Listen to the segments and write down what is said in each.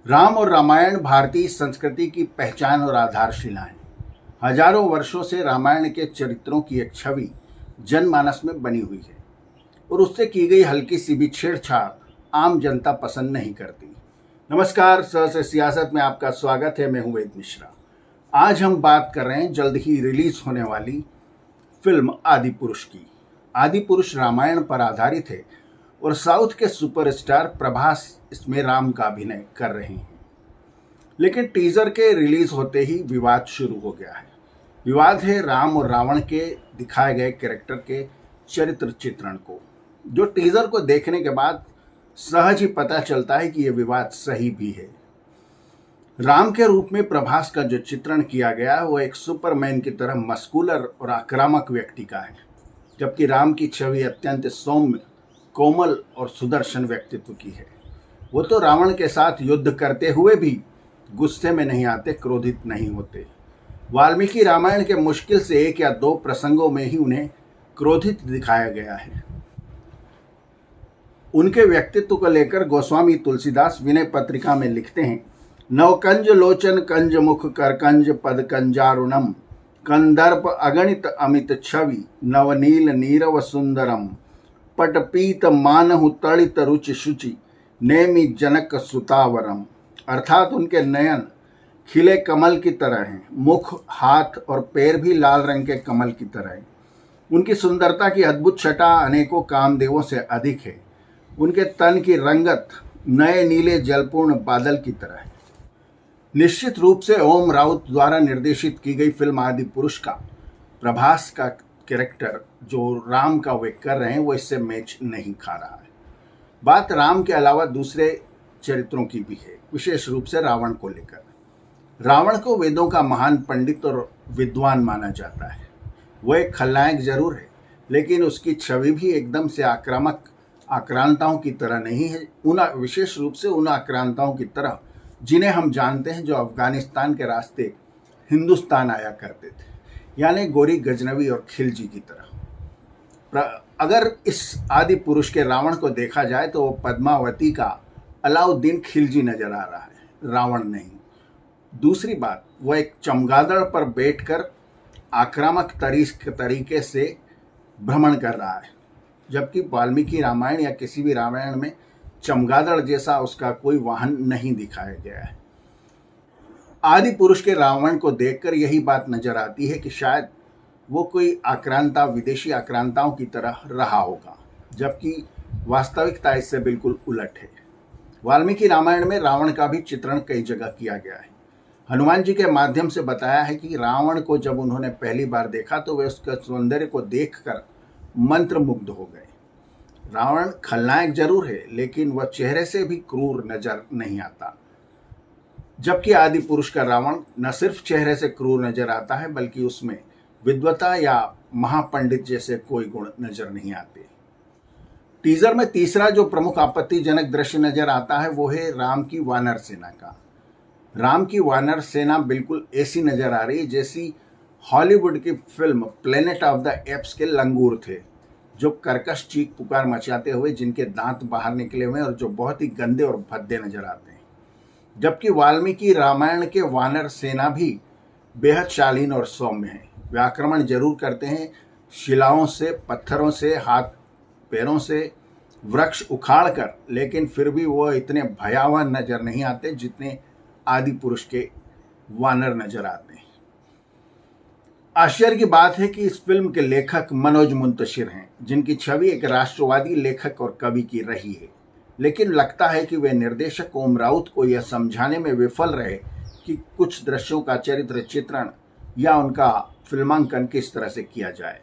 राम और रामायण भारतीय संस्कृति की पहचान और आधारशिला है। हजारों वर्षों से रामायण के चरित्रों की एक छवि जनमानस में बनी हुई है और उससे की गई हल्की सी भी छेड़छाड़ आम जनता पसंद नहीं करती। नमस्कार, सहज सियासत में आपका स्वागत है। मैं हूं वेद मिश्रा। आज हम बात कर रहे हैं जल्द ही रिलीज होने वाली फिल्म आदि पुरुष की। आदि पुरुष रामायण पर आधारित है और साउथ के सुपरस्टार प्रभास इसमें राम का अभिनय कर रहे हैं। लेकिन टीजर के रिलीज होते ही विवाद शुरू हो गया है। विवाद है राम और रावण के दिखाए गए कैरेक्टर के चरित्र चित्रण को, जो टीजर को देखने के बाद सहज ही पता चलता है कि यह विवाद सही भी है। राम के रूप में प्रभास का जो चित्रण किया गया है वो एक सुपरमैन की तरह मस्कुलर और आक्रामक व्यक्ति का है, जबकि राम की छवि अत्यंत सौम्य, कोमल और सुदर्शन व्यक्तित्व की है। वो तो रावण के साथ युद्ध करते हुए भी गुस्से में नहीं आते, क्रोधित नहीं होते। वाल्मीकि रामायण के मुश्किल से 1 या 2 प्रसंगों में ही उन्हें क्रोधित दिखाया गया है। उनके व्यक्तित्व को लेकर गोस्वामी तुलसीदास विनय पत्रिका में लिखते हैं, नवकंज लोचन कंज मुख करकंज पद कंजारुणम कंदर्प अगणित अमित छवि नवनील नीरव सुंदरम पटपीत मानहु तड़ित रुचि शुचि नेमि जनक सुतावरम। अर्थात उनके नयन खिले कमल की तरह हैं, मुख, हाथ और पैर भी लाल रंग के कमल की तरह हैं। उनकी सुंदरता की अद्भुत छटा अनेकों कामदेवों से अधिक है। उनके तन की रंगत नए नीले जलपूर्ण बादल की तरह है। निश्चित रूप से ओम राउत द्वारा निर्देशित की गई फिल्म आदि पुरुष का प्रभास का कैरेक्टर जो राम का वे कर रहे हैं वो इससे मैच नहीं खा रहा है। बात राम के अलावा दूसरे चरित्रों की भी है, विशेष रूप से रावण को लेकर। रावण को वेदों का महान पंडित और विद्वान माना जाता है। वो एक खलनायक जरूर है, लेकिन उसकी छवि भी एकदम से आक्रामक आक्रांताओं की तरह नहीं है। विशेष रूप से उन आक्रांताओं की तरह जिन्हें हम जानते हैं जो अफगानिस्तान के रास्ते हिंदुस्तान आया करते थे, यानी गोरी, गजनवी और खिलजी की तरह। अगर इस आदि पुरुष के रावण को देखा जाए तो वो पद्मावती का अलाउद्दीन खिलजी नजर आ रहा है, रावण नहीं। दूसरी बात, वो एक चमगादड़ पर बैठकर आक्रामक तरीके से भ्रमण कर रहा है, जबकि वाल्मीकि रामायण या किसी भी रामायण में चमगादड़ जैसा उसका कोई वाहन नहीं दिखाया गया है। आदि पुरुष के रावण को देखकर यही बात नजर आती है कि शायद वो कोई आक्रांता, विदेशी आक्रांताओं की तरह रहा होगा, जबकि वास्तविकता इससे बिल्कुल उलट है। वाल्मीकि रामायण में रावण का भी चित्रण कई जगह किया गया है। हनुमान जी के माध्यम से बताया है कि रावण को जब उन्होंने पहली बार देखा तो वे उसके सौंदर्य को देखकर मंत्रमुग्ध हो गए। रावण खलनायक जरूर है, लेकिन वह चेहरे से भी क्रूर नजर नहीं आता, जबकि आदि पुरुष का रावण न सिर्फ चेहरे से क्रूर नजर आता है, बल्कि उसमें विद्वता या महापंडित जैसे कोई गुण नजर नहीं आते। टीजर में तीसरा जो प्रमुख आपत्तिजनक दृश्य नजर आता है वो है राम की वानर सेना का। राम की वानर सेना बिल्कुल ऐसी नजर आ रही है जैसी हॉलीवुड की film planet of the apps के लंगूर थे, जो कर्कश चीख पुकार मचाते हुए, जिनके दांत बाहर निकले हुए और जो बहुत ही गंदे और भद्दे नजर आते हैं। जबकि वाल्मीकि रामायण के वानर सेना भी बेहद शालीन और सौम्य है। वे आक्रमण जरूर करते हैं, शिलाओं से, पत्थरों से, हाथ पैरों से, वृक्ष उखाड़ कर, लेकिन फिर भी वो इतने भयावह नजर नहीं आते जितने आदि पुरुष के वानर नजर आते हैं। आश्चर्य की बात है कि इस फिल्म के लेखक मनोज मुंतशिर हैं, जिनकी छवि एक राष्ट्रवादी लेखक और कवि की रही है। लेकिन लगता है कि वे निर्देशक ओम राउत को यह समझाने में विफल रहे कि कुछ दृश्यों का चरित्र चित्रण या उनका फिल्मांकन किस तरह से किया जाए।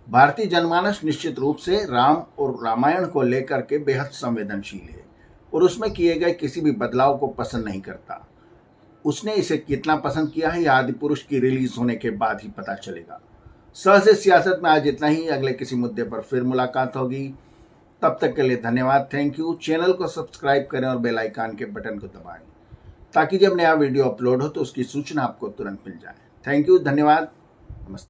भारतीय जनमानस निश्चित रूप से राम और रामायण को लेकर के बेहद संवेदनशील है और उसमें किए गए किसी भी बदलाव को पसंद नहीं करता। उसने इसे कितना पसंद किया है यह आदि पुरुष की रिलीज होने के बाद ही पता चलेगा। सहज सियासत में आज इतना ही। अगले किसी मुद्दे पर फिर मुलाकात होगी। तब तक के लिए धन्यवाद, थैंक यू। चैनल को सब्सक्राइब करें और बेल आइकन के बटन को दबाएं ताकि जब नया वीडियो अपलोड हो तो उसकी सूचना आपको तुरंत मिल जाए। थैंक यू, धन्यवाद।